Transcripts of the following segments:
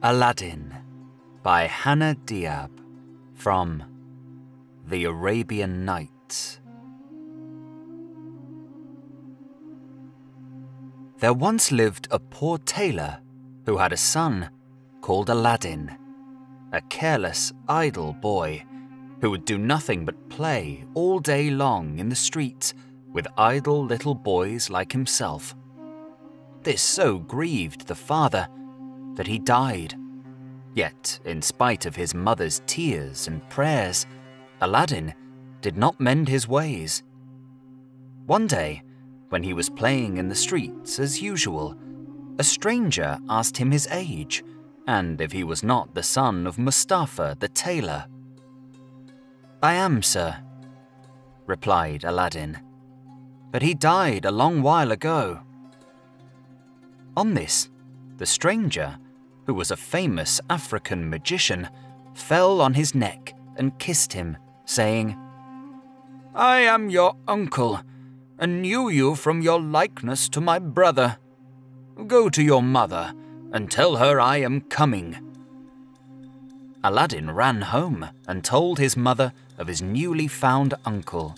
Aladdin by Hanna Diyab from The Arabian Nights. There once lived a poor tailor who had a son called Aladdin, a careless, idle boy who would do nothing but play all day long in the streets with idle little boys like himself. This so grieved the father that he died. Yet, in spite of his mother's tears and prayers, Aladdin did not mend his ways. One day, when he was playing in the streets as usual, a stranger asked him his age and if he was not the son of Mustafa the tailor. "I am, sir," replied Aladdin, "but he died a long while ago." On this, the stranger, who was a famous African magician, fell on his neck and kissed him, saying, "I am your uncle, and knew you from your likeness to my brother. Go to your mother and tell her I am coming." Aladdin ran home and told his mother of his newly found uncle.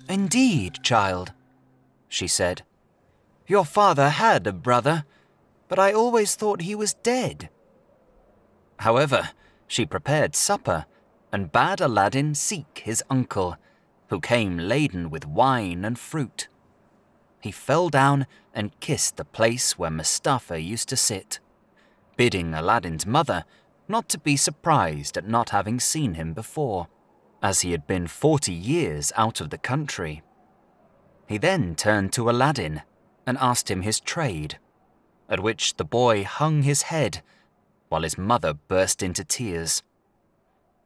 "Indeed, child," she said, "your father had a brother, but I always thought he was dead." However, she prepared supper and bade Aladdin seek his uncle, who came laden with wine and fruit. He fell down and kissed the place where Mustafa used to sit, bidding Aladdin's mother not to be surprised at not having seen him before, as he had been 40 years out of the country. He then turned to Aladdin and asked him his trade, at which the boy hung his head, while his mother burst into tears.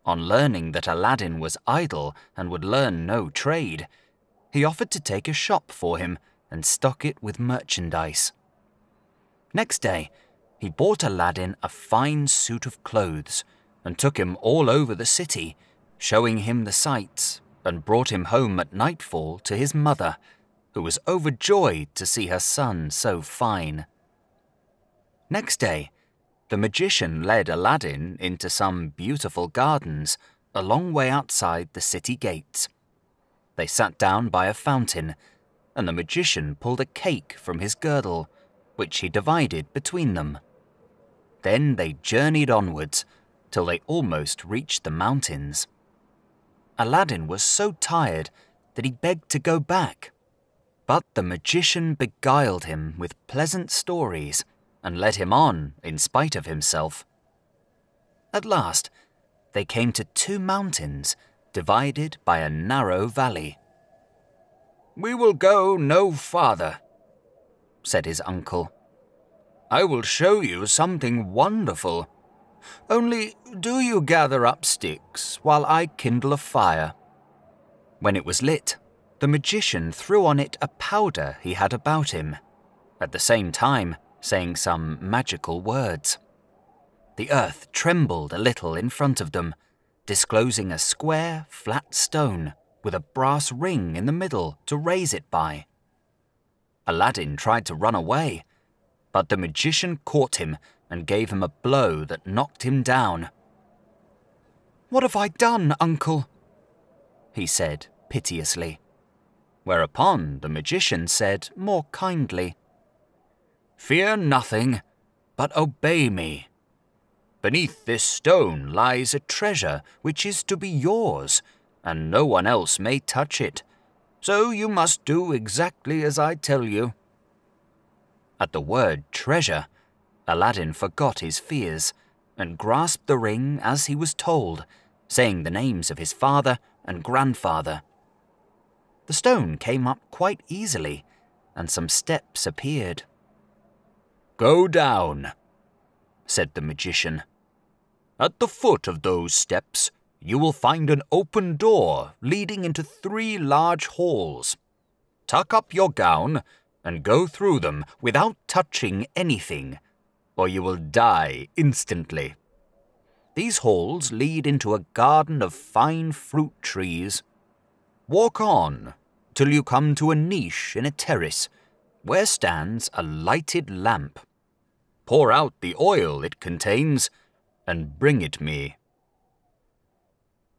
On learning that Aladdin was idle and would learn no trade, he offered to take a shop for him and stock it with merchandise. Next day, he bought Aladdin a fine suit of clothes and took him all over the city, showing him the sights, and brought him home at nightfall to his mother, who was overjoyed to see her son so fine. Next day, the magician led Aladdin into some beautiful gardens a long way outside the city gates. They sat down by a fountain, and the magician pulled a cake from his girdle, which he divided between them. Then they journeyed onwards till they almost reached the mountains. Aladdin was so tired that he begged to go back, but the magician beguiled him with pleasant stories and led him on in spite of himself. At last, they came to 2 mountains divided by a narrow valley. "We will go no farther," said his uncle. "I will show you something wonderful. Only do you gather up sticks while I kindle a fire." When it was lit, the magician threw on it a powder he had about him, at the same time saying some magical words. The earth trembled a little in front of them, disclosing a square, flat stone with a brass ring in the middle to raise it by. Aladdin tried to run away, but the magician caught him and gave him a blow that knocked him down. "What have I done, uncle?" he said piteously, whereupon the magician said more kindly, "Fear nothing, but obey me. Beneath this stone lies a treasure which is to be yours, and no one else may touch it, so you must do exactly as I tell you." At the word treasure, Aladdin forgot his fears and grasped the ring as he was told, saying the names of his father and grandfather. The stone came up quite easily, and some steps appeared. "Go down," said the magician. "At the foot of those steps, you will find an open door leading into 3 large halls. Tuck up your gown and go through them without touching anything, or you will die instantly. These halls lead into a garden of fine fruit trees. Walk on till you come to a niche in a terrace where stands a lighted lamp. pour out the oil it contains, and bring it me."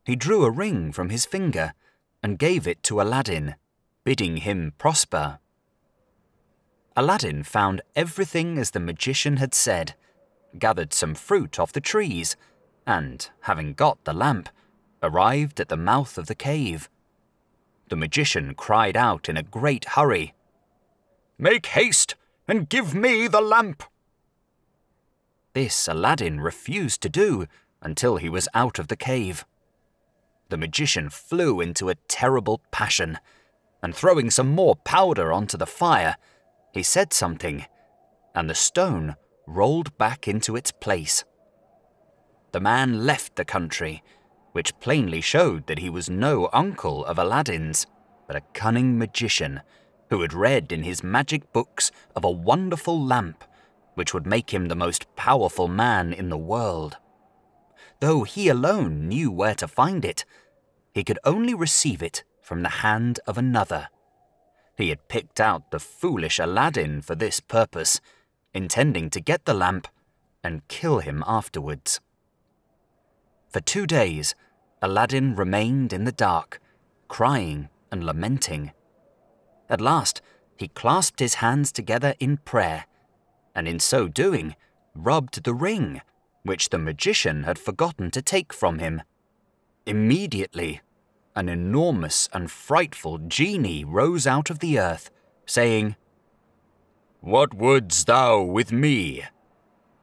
He drew a ring from his finger and gave it to Aladdin, bidding him prosper. Aladdin found everything as the magician had said, gathered some fruit off the trees, and, having got the lamp, arrived at the mouth of the cave. The magician cried out in a great hurry, "Make haste and give me the lamp!" This Aladdin refused to do until he was out of the cave. The magician flew into a terrible passion, and throwing some more powder onto the fire, he said something, and the stone rolled back into its place. The man left the country, which plainly showed that he was no uncle of Aladdin's, but a cunning magician who had read in his magic books of a wonderful lamp which would make him the most powerful man in the world. Though he alone knew where to find it, he could only receive it from the hand of another. He had picked out the foolish Aladdin for this purpose, intending to get the lamp and kill him afterwards. For 2 days, Aladdin remained in the dark, crying and lamenting. At last, he clasped his hands together in prayer, and in so doing, rubbed the ring, which the magician had forgotten to take from him. Immediately, an enormous and frightful genie rose out of the earth, saying, "What wouldst thou with me?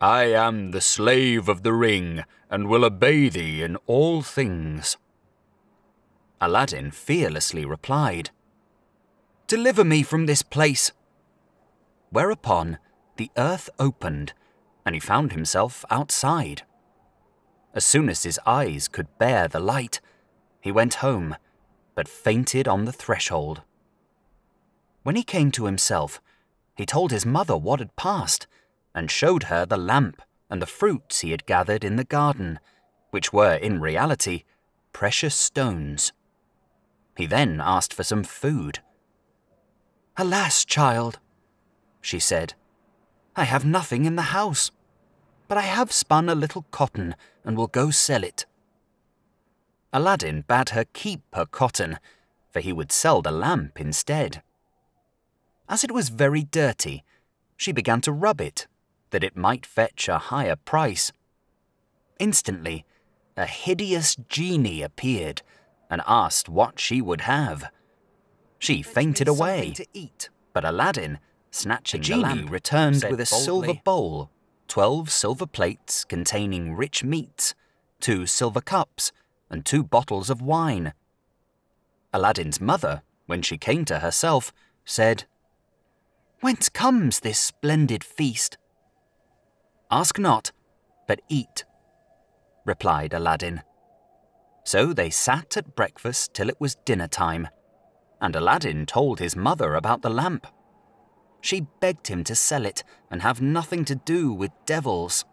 I am the slave of the ring, and will obey thee in all things." Aladdin fearlessly replied, "Deliver me from this place." Whereupon the earth opened, and he found himself outside. As soon as his eyes could bear the light, he went home, but fainted on the threshold. When he came to himself, he told his mother what had passed, and showed her the lamp and the fruits he had gathered in the garden, which were in reality precious stones. He then asked for some food. "Alas, child," she said, "I have nothing in the house, but I have spun a little cotton and will go sell it." Aladdin bade her keep her cotton, for he would sell the lamp instead. As it was very dirty, she began to rub it, that it might fetch a higher price. Instantly, a hideous genie appeared and asked what she would have. She fainted away, but Aladdin, snatching the lamp, returned with a silver bowl, 12 silver plates containing rich meats, 2 silver cups, and 2 bottles of wine. Aladdin's mother, when she came to herself, said, "Whence comes this splendid feast?" "Ask not, but eat," replied Aladdin. So they sat at breakfast till it was dinner time, and Aladdin told his mother about the lamp. She begged him to sell it and have nothing to do with devils.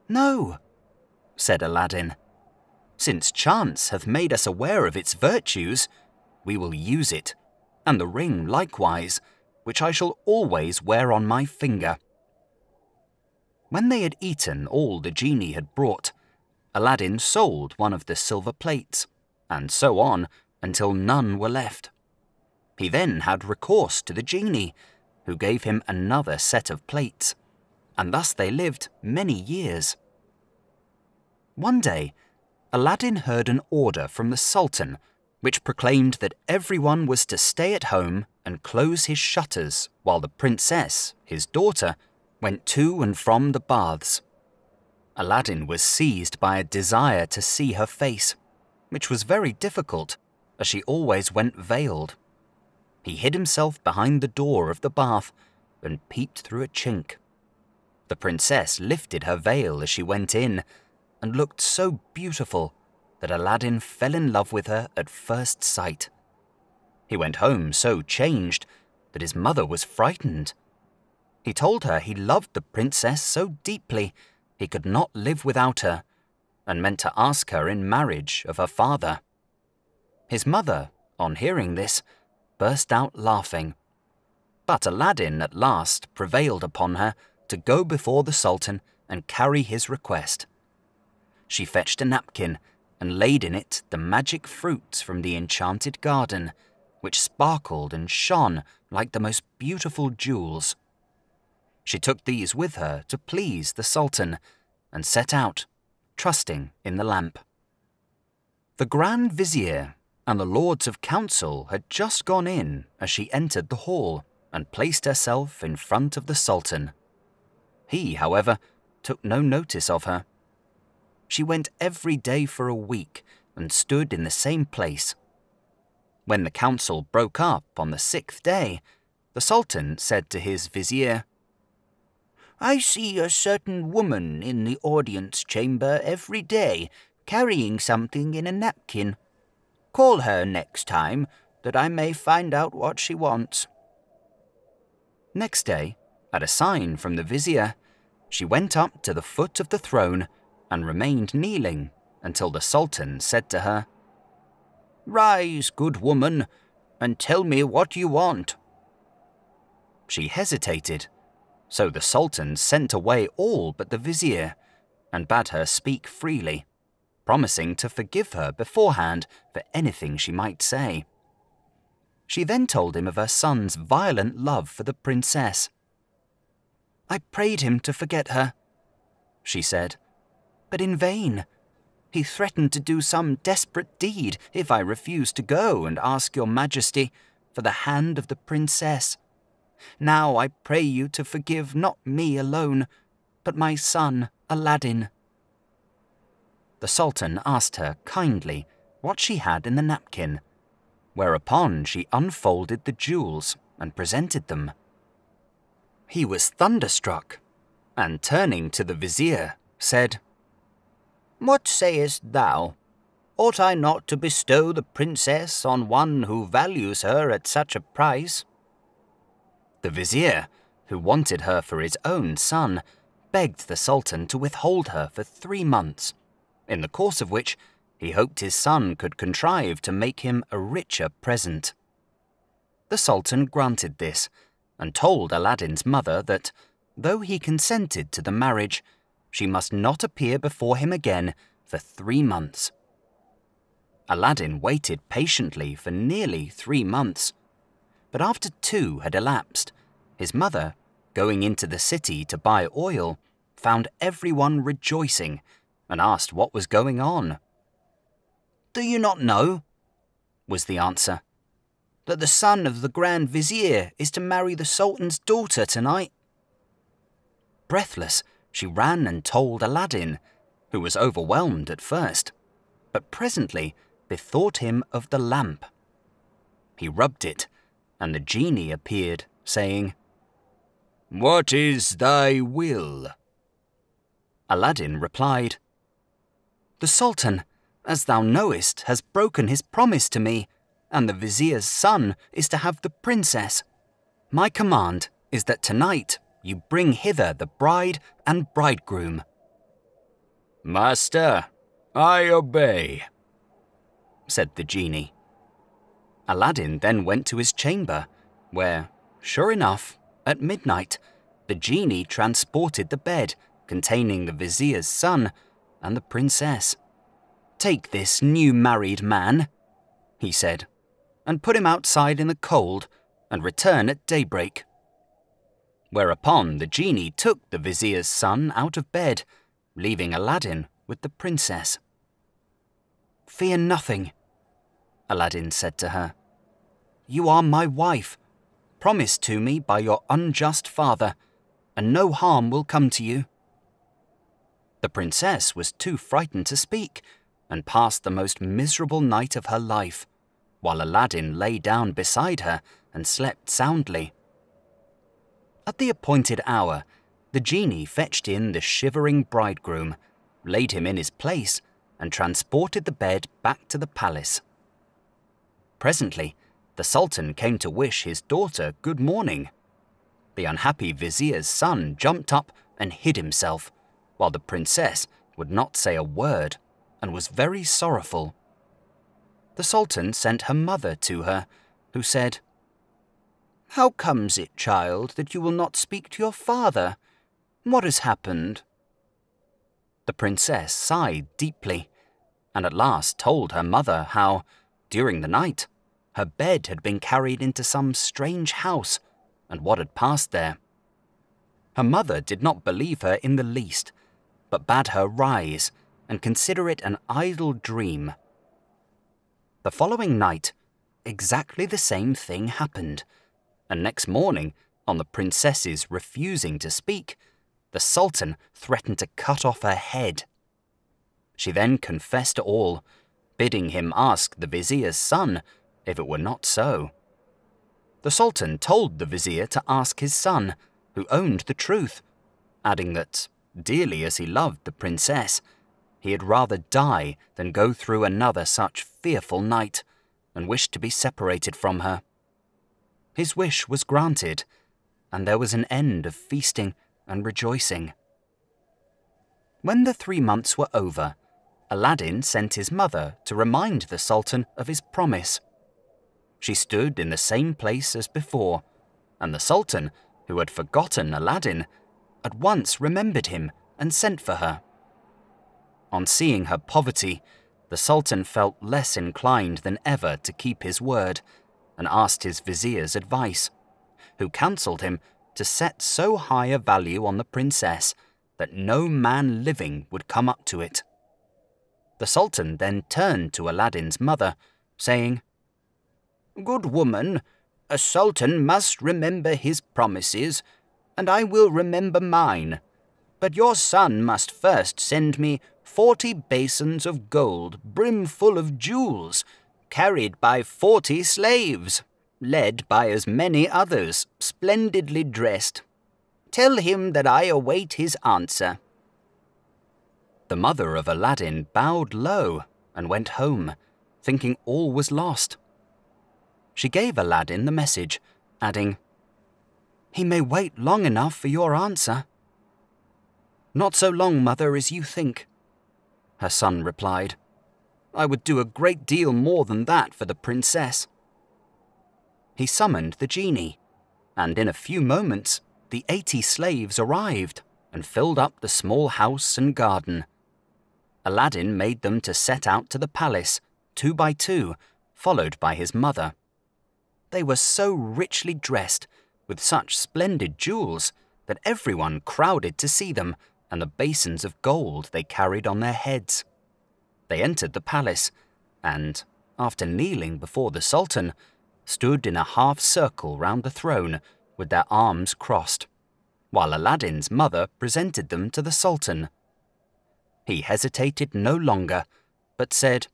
"No," said Aladdin. "Since chance hath made us aware of its virtues, we will use it, and the ring likewise, which I shall always wear on my finger." When they had eaten all the genie had brought, Aladdin sold one of the silver plates, and so on until none were left. He then had recourse to the genie, who gave him another set of plates, and thus they lived many years. One day, Aladdin heard an order from the Sultan, which proclaimed that everyone was to stay at home and close his shutters while the princess, his daughter, went to and from the baths. Aladdin was seized by a desire to see her face, which was very difficult, as she always went veiled. He hid himself behind the door of the bath and peeped through a chink. The princess lifted her veil as she went in, and looked so beautiful that Aladdin fell in love with her at first sight. He went home so changed that his mother was frightened. He told her he loved the princess so deeply he could not live without her, and meant to ask her in marriage of her father. His mother, on hearing this, burst out laughing. But Aladdin at last prevailed upon her to go before the Sultan and carry his request. She fetched a napkin and laid in it the magic fruits from the enchanted garden, which sparkled and shone like the most beautiful jewels. She took these with her to please the Sultan and set out, trusting in the lamp. The Grand Vizier and the Lords of Council had just gone in as she entered the hall and placed herself in front of the Sultan. He, however, took no notice of her. She went every day for a week and stood in the same place. When the council broke up on the 6th day, the Sultan said to his vizier, "I see a certain woman in the audience chamber every day, carrying something in a napkin. Call her next time, that I may find out what she wants." Next day, at a sign from the vizier, she went up to the foot of the throne and remained kneeling until the Sultan said to her, "Rise, good woman, and tell me what you want." She hesitated, so the Sultan sent away all but the vizier and bade her speak freely, promising to forgive her beforehand for anything she might say. She then told him of her son's violent love for the princess. "I prayed him to forget her," she said, "but in vain. He threatened to do some desperate deed if I refused to go and ask your majesty for the hand of the princess. Now I pray you to forgive not me alone, but my son Aladdin." The Sultan asked her kindly what she had in the napkin, whereupon she unfolded the jewels and presented them. He was thunderstruck, and turning to the vizier, said, "What sayest thou? Ought I not to bestow the princess on one who values her at such a price?" The vizier, who wanted her for his own son, begged the Sultan to withhold her for 3 months, in the course of which he hoped his son could contrive to make him a richer present. The Sultan granted this, and told Aladdin's mother that, though he consented to the marriage, she must not appear before him again for 3 months. Aladdin waited patiently for nearly 3 months, but after 2 had elapsed, his mother, going into the city to buy oil, found everyone rejoicing and asked what was going on. "Do you not know," was the answer, "that the son of the Grand Vizier is to marry the Sultan's daughter tonight?" Breathless, she ran and told Aladdin, who was overwhelmed at first, but presently bethought him of the lamp. He rubbed it, and the genie appeared, saying, "What is thy will?" Aladdin replied, "The Sultan, as thou knowest, has broken his promise to me, and the vizier's son is to have the princess. My command is that tonight you bring hither the bride and bridegroom." "Master, I obey," said the genie. Aladdin then went to his chamber, where, sure enough, at midnight, the genie transported the bed containing the vizier's son and the princess. "Take this new married man," he said, "and put him outside in the cold, and return at daybreak." Whereupon the genie took the vizier's son out of bed, leaving Aladdin with the princess. "Fear nothing," Aladdin said to her. "You are my wife, promised to me by your unjust father, and no harm will come to you." The princess was too frightened to speak, and passed the most miserable night of her life, while Aladdin lay down beside her and slept soundly. At the appointed hour, the genie fetched in the shivering bridegroom, laid him in his place, and transported the bed back to the palace. Presently, the Sultan came to wish his daughter good morning. The unhappy vizier's son jumped up and hid himself, while the princess would not say a word and was very sorrowful. The Sultan sent her mother to her, who said, "How comes it, child, that you will not speak to your father? What has happened?" The princess sighed deeply, and at last told her mother how, during the night, her bed had been carried into some strange house, and what had passed there. Her mother did not believe her in the least, but bade her rise and consider it an idle dream. The following night, exactly the same thing happened, and next morning, on the princess's refusing to speak, the Sultan threatened to cut off her head. She then confessed all, bidding him ask the vizier's son if it were not so. The Sultan told the vizier to ask his son, who owned the truth, adding that, dearly as he loved the princess, he had rather die than go through another such fearful night, and wished to be separated from her. His wish was granted, and there was an end of feasting and rejoicing. When the 3 months were over, Aladdin sent his mother to remind the Sultan of his promise. She stood in the same place as before, and the Sultan, who had forgotten Aladdin, at once remembered him and sent for her. On seeing her poverty, the Sultan felt less inclined than ever to keep his word, and asked his vizier's advice, who counselled him to set so high a value on the princess that no man living would come up to it. The Sultan then turned to Aladdin's mother, saying, "Good woman, a sultan must remember his promises, and I will remember mine. But your son must first send me 40 basins of gold brimful of jewels, carried by 40 slaves, led by as many others, splendidly dressed. Tell him that I await his answer." The mother of Aladdin bowed low and went home, thinking all was lost. She gave Aladdin the message, adding, "He may wait long enough for your answer." "Not so long, mother, as you think," her son replied. "I would do a great deal more than that for the princess." He summoned the genie, and in a few moments the 80 slaves arrived and filled up the small house and garden. Aladdin made them to set out to the palace, 2 by 2, followed by his mother. They were so richly dressed, with such splendid jewels, that everyone crowded to see them and the basins of gold they carried on their heads. They entered the palace, and, after kneeling before the Sultan, stood in a half-circle round the throne with their arms crossed, while Aladdin's mother presented them to the Sultan. He hesitated no longer, but said,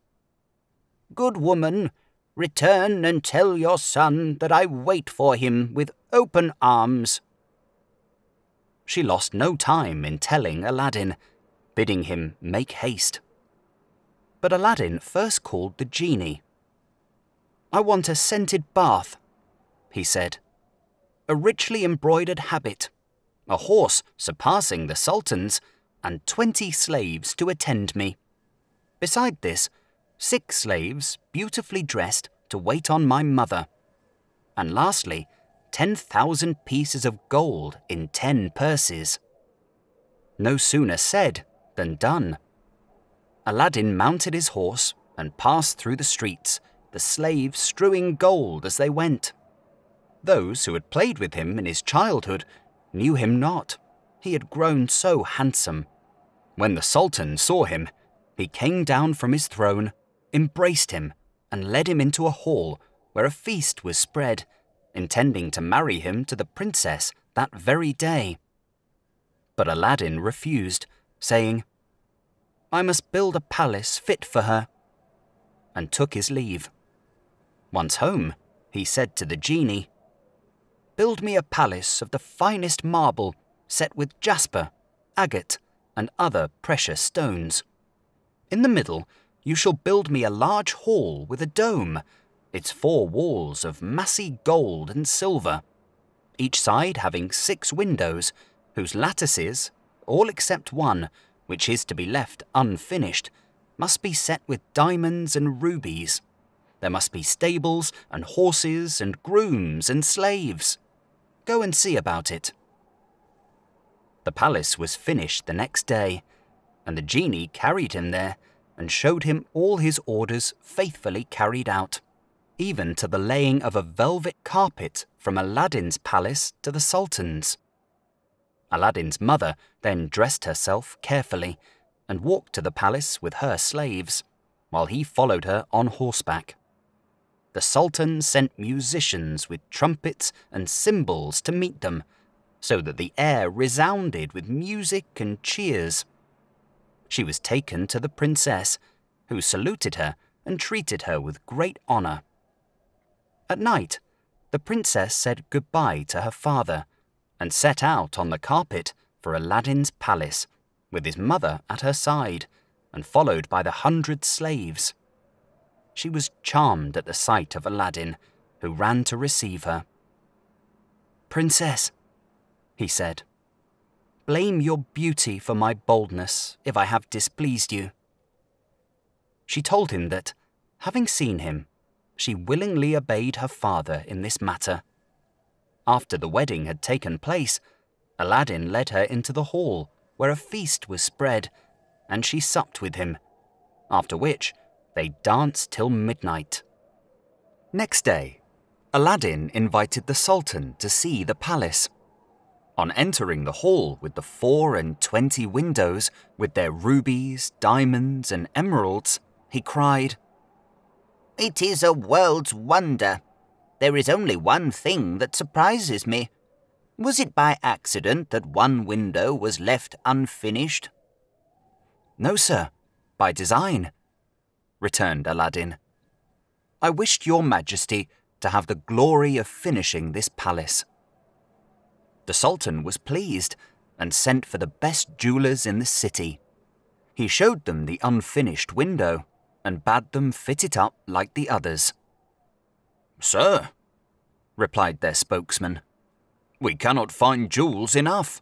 "Good woman, return and tell your son that I wait for him with open arms." She lost no time in telling Aladdin, bidding him make haste. But Aladdin first called the genie. "I want a scented bath," he said, "a richly embroidered habit, a horse surpassing the Sultan's, and 20 slaves to attend me. Beside this, 6 slaves, beautifully dressed, to wait on my mother. And lastly, 10,000 pieces of gold in 10 purses." No sooner said than done. Aladdin mounted his horse and passed through the streets, the slaves strewing gold as they went. Those who had played with him in his childhood knew him not. He had grown so handsome. When the Sultan saw him, he came down from his throne, embraced him, and led him into a hall where a feast was spread, intending to marry him to the princess that very day. But Aladdin refused, saying, "I must build a palace fit for her," and took his leave. Once home, he said to the genie, "Build me a palace of the finest marble, set with jasper, agate, and other precious stones. In the middle, you shall build me a large hall with a dome, its 4 walls of massy gold and silver, each side having 6 windows, whose lattices, all except one, which is to be left unfinished, must be set with diamonds and rubies. There must be stables and horses and grooms and slaves. Go and see about it." The palace was finished the next day, and the genie carried him there and showed him all his orders faithfully carried out, even to the laying of a velvet carpet from Aladdin's palace to the Sultan's. Aladdin's mother then dressed herself carefully and walked to the palace with her slaves, while he followed her on horseback. The Sultan sent musicians with trumpets and cymbals to meet them, so that the air resounded with music and cheers. She was taken to the princess, who saluted her and treated her with great honor. At night, the princess said goodbye to her father and set out on the carpet for Aladdin's palace, with his mother at her side and followed by the 100 slaves. She was charmed at the sight of Aladdin, who ran to receive her. "Princess," he said, "blame your beauty for my boldness if I have displeased you." She told him that, having seen him, she willingly obeyed her father in this matter. After the wedding had taken place, Aladdin led her into the hall where a feast was spread, and she supped with him, after which they danced till midnight. Next day, Aladdin invited the Sultan to see the palace. On entering the hall with the 24 windows with their rubies, diamonds, and emeralds, he cried, "It is a world's wonder. There is only one thing that surprises me. Was it by accident that one window was left unfinished?" "No, sir, by design," returned Aladdin. "I wished your Majesty to have the glory of finishing this palace." The Sultan was pleased and sent for the best jewelers in the city. He showed them the unfinished window and bade them fit it up like the others. "Sir," replied their spokesman, "we cannot find jewels enough."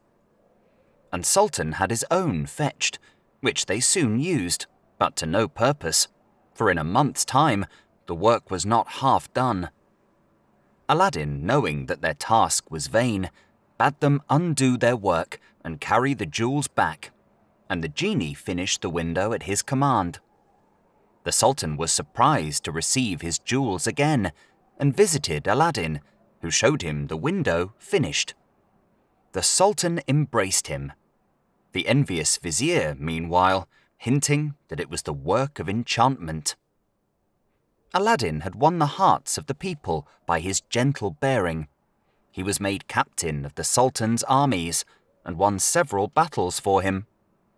And Sultan had his own fetched, which they soon used, but to no purpose, for in a month's time the work was not half done. Aladdin, knowing that their task was vain, bade them undo their work and carry the jewels back, and the genie finished the window at his command. The Sultan was surprised to receive his jewels again, and visited Aladdin, who showed him the window finished. The Sultan embraced him. The envious vizier, meanwhile, hinting that it was the work of enchantment. Aladdin had won the hearts of the people by his gentle bearing. He was made captain of the Sultan's armies and won several battles for him,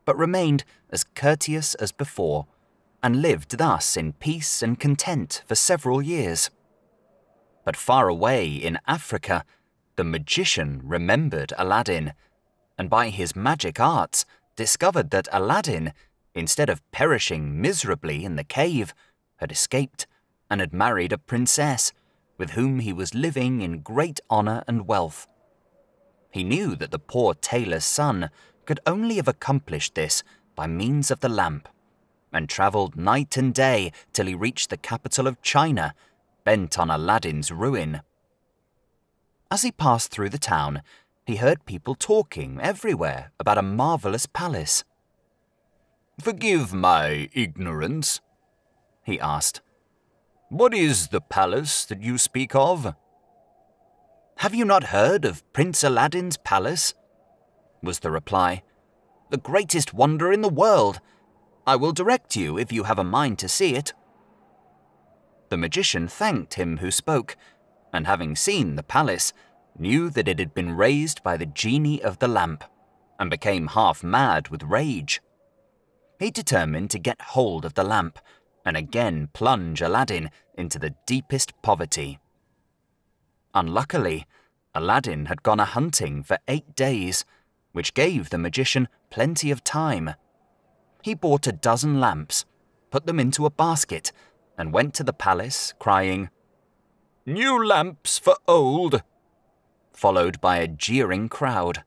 but remained as courteous as before, and lived thus in peace and content for several years. But far away in Africa, the magician remembered Aladdin, and by his magic arts discovered that Aladdin, instead of perishing miserably in the cave, had escaped and had married a princess, with whom he was living in great honor and wealth. He knew that the poor tailor's son could only have accomplished this by means of the lamp, and travelled night and day till he reached the capital of China, bent on Aladdin's ruin. As he passed through the town, he heard people talking everywhere about a marvelous palace. "Forgive my ignorance," he asked. "What is the palace that you speak of?" "Have you not heard of Prince Aladdin's palace?" was the reply. "The greatest wonder in the world. I will direct you if you have a mind to see it." The magician thanked him who spoke, and having seen the palace, knew that it had been raised by the genie of the lamp, and became half mad with rage. He determined to get hold of the lamp, and again plunge Aladdin into the deepest poverty. Unluckily, Aladdin had gone a-hunting for 8 days, which gave the magician plenty of time. He bought a dozen lamps, put them into a basket, and went to the palace, crying, "New lamps for old," followed by a jeering crowd.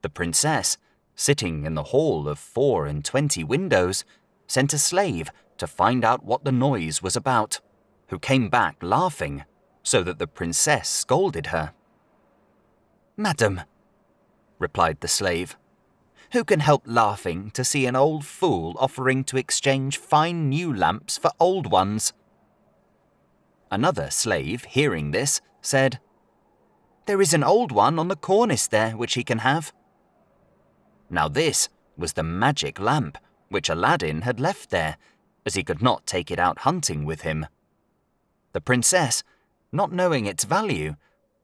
The princess, sitting in the hall of 24 windows, sent a slave to find out what the noise was about, who came back laughing, so that the princess scolded her. "Madam," replied the slave. "Who can help laughing to see an old fool offering to exchange fine new lamps for old ones?" Another slave, hearing this, said, "There is an old one on the cornice there which he can have." Now this was the magic lamp which Aladdin had left there, as he could not take it out hunting with him. The princess, not knowing its value,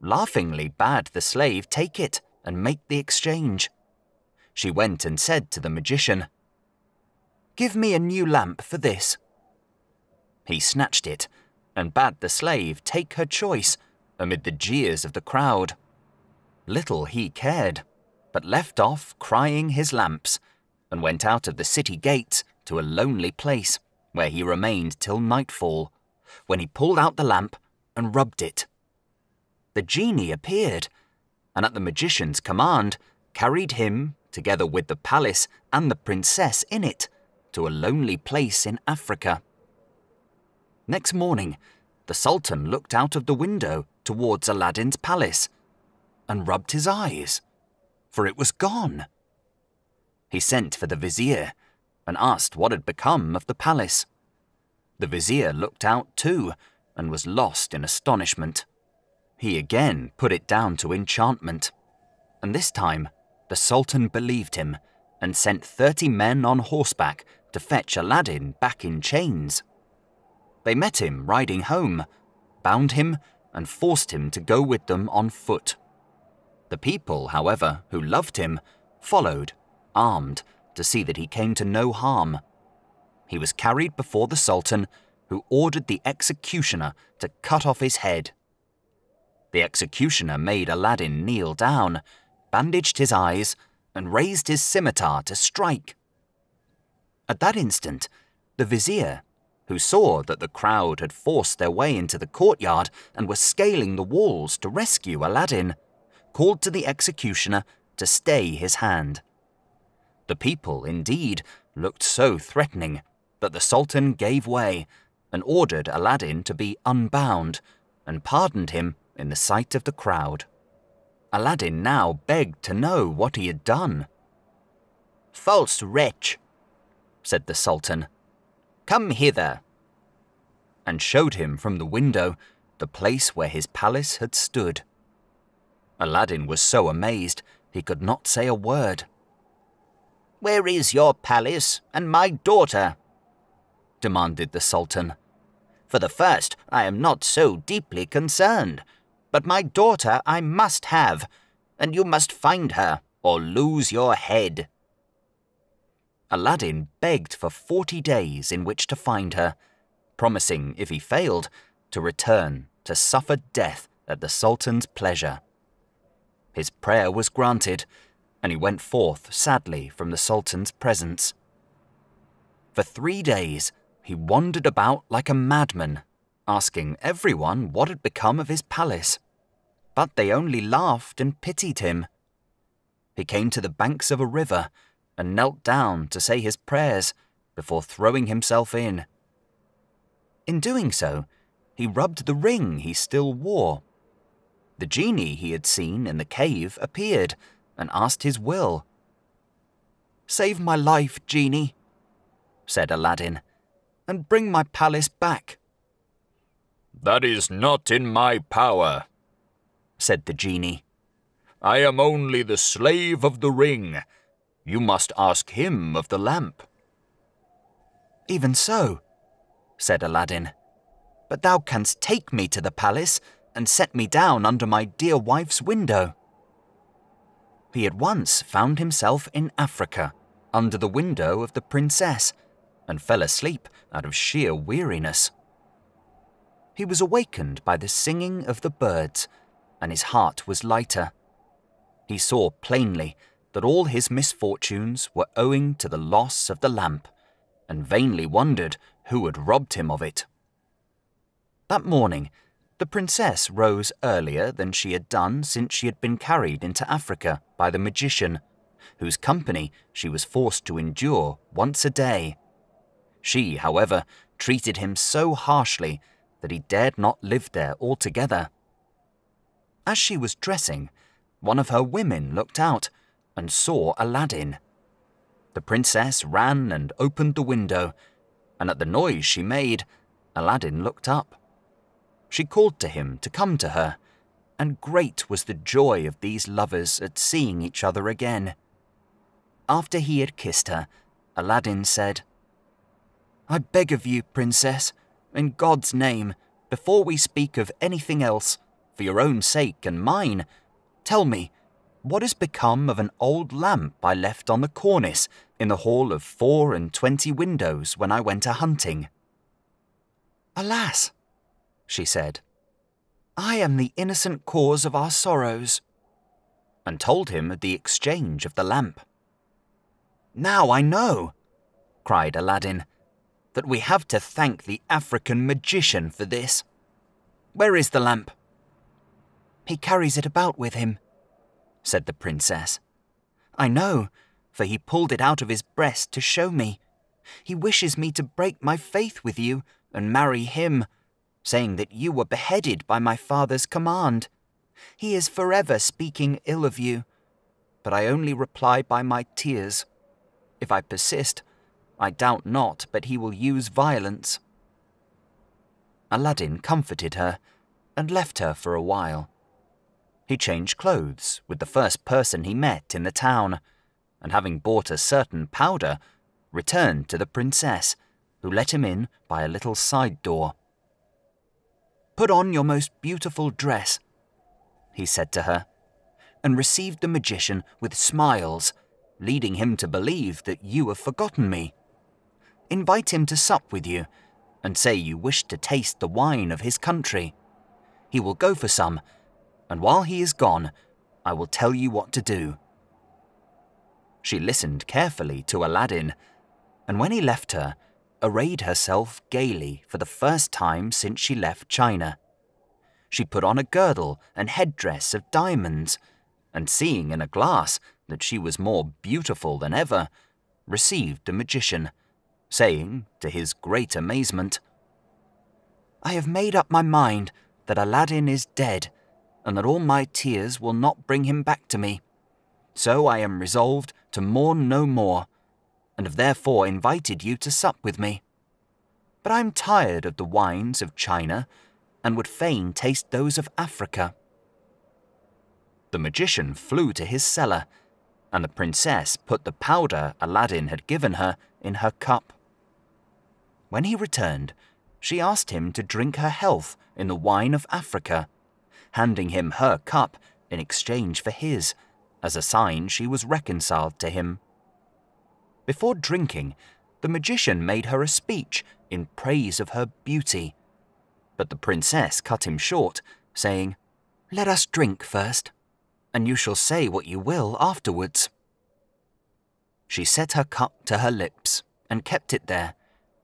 laughingly bade the slave take it and make the exchange. She went and said to the magician, "Give me a new lamp for this." He snatched it and bade the slave take her choice amid the jeers of the crowd. Little he cared, but left off crying his lamps and went out of the city gates to a lonely place where he remained till nightfall, when he pulled out the lamp and rubbed it. The genie appeared, and at the magician's command carried him, together with the palace and the princess in it, to a lonely place in Africa. Next morning, the Sultan looked out of the window towards Aladdin's palace and rubbed his eyes, for it was gone. He sent for the vizier and asked what had become of the palace. The vizier looked out too and was lost in astonishment. He again put it down to enchantment, and this time the Sultan believed him and sent 30 men on horseback to fetch Aladdin back in chains. They met him riding home, bound him and forced him to go with them on foot. The people, however, who loved him, followed, armed, to see that he came to no harm. He was carried before the Sultan, who ordered the executioner to cut off his head. The executioner made Aladdin kneel down, bandaged his eyes, and raised his scimitar to strike. At that instant, the vizier, who saw that the crowd had forced their way into the courtyard and were scaling the walls to rescue Aladdin, called to the executioner to stay his hand. The people, indeed, looked so threatening that the Sultan gave way and ordered Aladdin to be unbound and pardoned him in the sight of the crowd. Aladdin now begged to know what he had done. "False wretch," said the Sultan, "come hither," and showed him from the window the place where his palace had stood. Aladdin was so amazed he could not say a word. "Where is your palace and my daughter?" demanded the Sultan. "For the first, I am not so deeply concerned, but my daughter I must have, and you must find her or lose your head." Aladdin begged for 40 days in which to find her, promising, if he failed, to return to suffer death at the Sultan's pleasure. His prayer was granted, and he went forth sadly from the Sultan's presence. For 3 days he wandered about like a madman, asking everyone what had become of his palace, but they only laughed and pitied him. He came to the banks of a river and knelt down to say his prayers before throwing himself in. In doing so, he rubbed the ring he still wore. The genie he had seen in the cave appeared and asked his will. "Save my life, genie," said Aladdin, "and bring my palace back." "That is not in my power," said the genie. "I am only the slave of the ring. You must ask him of the lamp." "Even so," said Aladdin, "but thou canst take me to the palace and set me down under my dear wife's window." He at once found himself in Africa, under the window of the princess, and fell asleep out of sheer weariness. He was awakened by the singing of the birds, and his heart was lighter. He saw plainly that all his misfortunes were owing to the loss of the lamp, and vainly wondered who had robbed him of it. That morning, the princess rose earlier than she had done since she had been carried into Africa by the magician, whose company she was forced to endure once a day. She, however, treated him so harshly that he dared not live there altogether. As she was dressing, one of her women looked out and saw Aladdin. The princess ran and opened the window, and at the noise she made, Aladdin looked up. She called to him to come to her, and great was the joy of these lovers at seeing each other again. After he had kissed her, Aladdin said, "I beg of you, princess, in God's name, before we speak of anything else, for your own sake and mine, tell me, what has become of an old lamp I left on the cornice in the hall of 24 windows when I went a-hunting?" "Alas," she said, "I am the innocent cause of our sorrows," and told him of the exchange of the lamp. "Now I know," cried Aladdin, "that we have to thank the African magician for this. Where is the lamp?" "He carries it about with him," said the princess. "I know, for he pulled it out of his breast to show me. He wishes me to break my faith with you and marry him, saying that you were beheaded by my father's command. He is forever speaking ill of you, but I only reply by my tears. If I persist, I doubt not but he will use violence." Aladdin comforted her and left her for a while. He changed clothes with the first person he met in the town, and having bought a certain powder, returned to the princess, who let him in by a little side door. "Put on your most beautiful dress," he said to her, and received the magician with smiles, leading him to believe that you have forgotten me. Invite him to sup with you, and say you wish to taste the wine of his country. He will go for some, and while he is gone, I will tell you what to do." She listened carefully to Aladdin, and when he left her, arrayed herself gaily for the first time since she left China. She put on a girdle and headdress of diamonds, and seeing in a glass that she was more beautiful than ever, received the magician, saying, to his great amazement, "I have made up my mind that Aladdin is dead, and that all my tears will not bring him back to me. So I am resolved to mourn no more, and have therefore invited you to sup with me. But I am tired of the wines of China, and would fain taste those of Africa." The magician flew to his cellar, and the princess put the powder Aladdin had given her in her cup. When he returned, she asked him to drink her health in the wine of Africa, handing him her cup in exchange for his, as a sign she was reconciled to him. Before drinking, the magician made her a speech in praise of her beauty, but the princess cut him short, saying, "Let us drink first, and you shall say what you will afterwards." She set her cup to her lips and kept it there,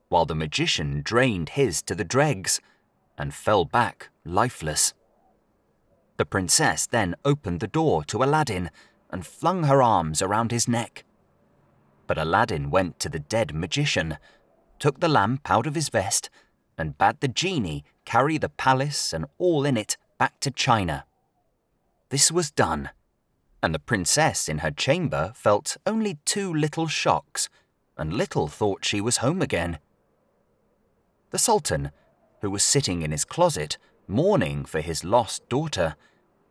while the magician drained his to the dregs and fell back lifeless. The princess then opened the door to Aladdin and flung her arms around his neck. But Aladdin went to the dead magician, took the lamp out of his vest, and bade the genie carry the palace and all in it back to China. This was done, and the princess in her chamber felt only 2 little shocks, and little thought she was home again. The Sultan, who was sitting in his closet, mourning for his lost daughter,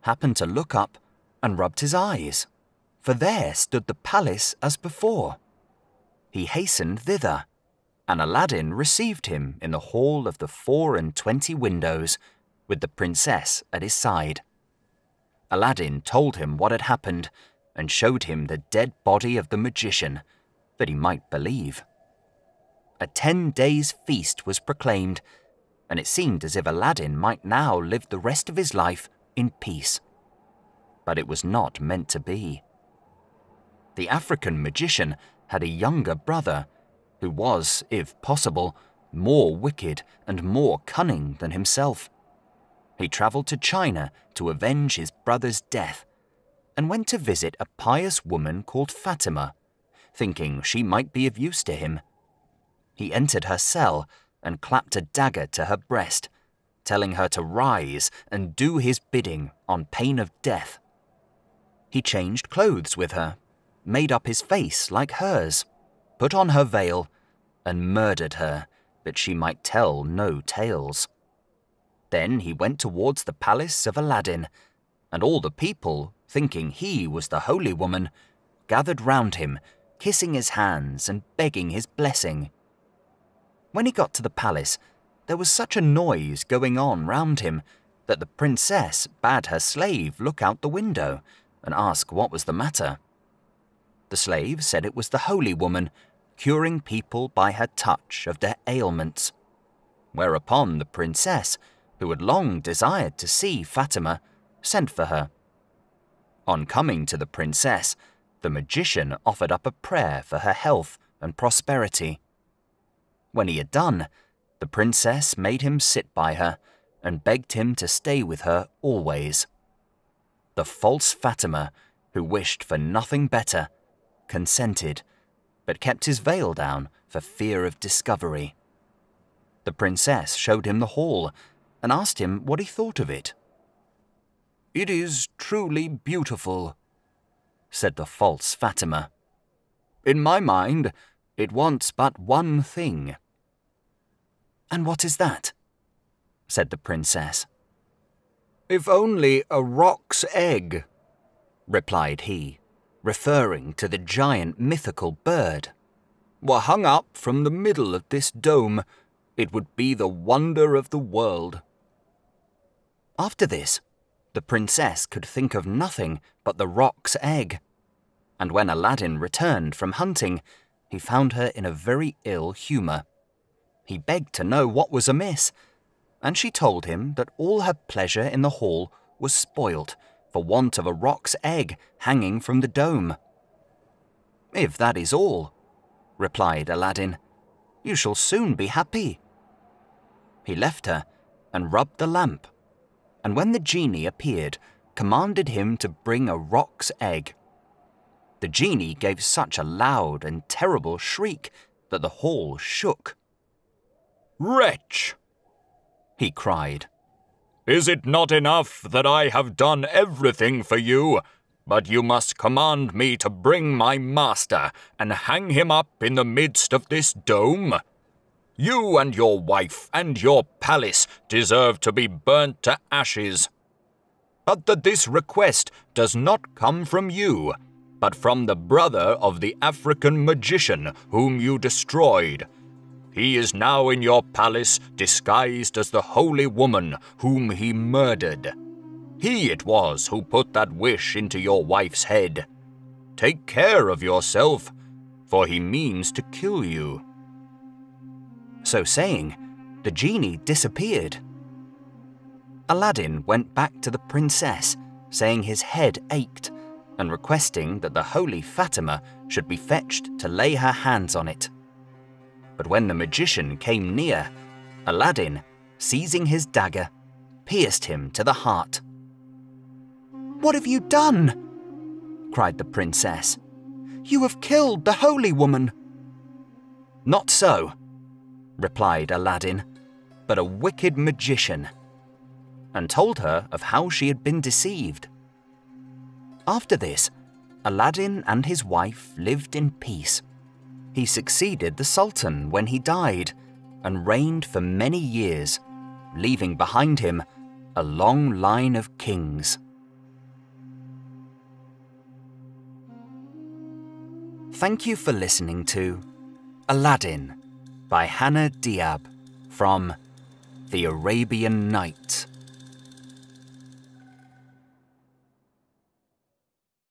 happened to look up and rubbed his eyes, for there stood the palace as before. He hastened thither, and Aladdin received him in the hall of the 24 windows, with the princess at his side. Aladdin told him what had happened, and showed him the dead body of the magician, that he might believe. A 10 days' feast was proclaimed, and it seemed as if Aladdin might now live the rest of his life in peace. But it was not meant to be. The African magician had a younger brother, who was, if possible, more wicked and more cunning than himself. He travelled to China to avenge his brother's death, and went to visit a pious woman called Fatima, thinking she might be of use to him. He entered her cell and clapped a dagger to her breast, telling her to rise and do his bidding on pain of death. He changed clothes with her made up his face like hers, put on her veil, and murdered her, that she might tell no tales. Then he went towards the palace of Aladdin, and all the people, thinking he was the holy woman, gathered round him, kissing his hands and begging his blessing. When he got to the palace, there was such a noise going on round him that the princess bade her slave look out the window and ask what was the matter. The slave said it was the holy woman, curing people by her touch of their ailments. Whereupon the princess, who had long desired to see Fatima, sent for her. On coming to the princess, the magician offered up a prayer for her health and prosperity. When he had done, the princess made him sit by her and begged him to stay with her always. The false Fatima, who wished for nothing better, consented, but kept his veil down for fear of discovery. The princess showed him the hall and asked him what he thought of it. "It is truly beautiful," said the false Fatima. "In my mind, it wants but one thing." "And what is that?" said the princess. "If only a roc's egg," replied he, referring to the giant mythical bird, "were hung up from the middle of this dome, it would be the wonder of the world." After this, the princess could think of nothing but the roc's egg, and when Aladdin returned from hunting, he found her in a very ill humour. He begged to know what was amiss, and she told him that all her pleasure in the hall was spoilt for want of a roc's egg hanging from the dome. "If that is all," replied Aladdin, "you shall soon be happy." He left her and rubbed the lamp, and when the genie appeared, commanded him to bring a roc's egg. The genie gave such a loud and terrible shriek that the hall shook. "Wretch!" he cried. "Is it not enough that I have done everything for you, but you must command me to bring my master and hang him up in the midst of this dome? You and your wife and your palace deserve to be burnt to ashes. But that this request does not come from you, but from the brother of the African magician whom you destroyed. He is now in your palace disguised as the holy woman whom he murdered. He it was who put that wish into your wife's head. Take care of yourself, for he means to kill you." So saying, the genie disappeared. Aladdin went back to the princess, saying his head ached, and requesting that the holy Fatima should be fetched to lay her hands on it. But when the magician came near, Aladdin, seizing his dagger, pierced him to the heart. "What have you done?" cried the princess. "You have killed the holy woman." "Not so," replied Aladdin, "but a wicked magician," and told her of how she had been deceived. After this, Aladdin and his wife lived in peace. He succeeded the Sultan when he died and reigned for many years, leaving behind him a long line of kings. Thank you for listening to Aladdin by Hanna Diyab from The Arabian Nights.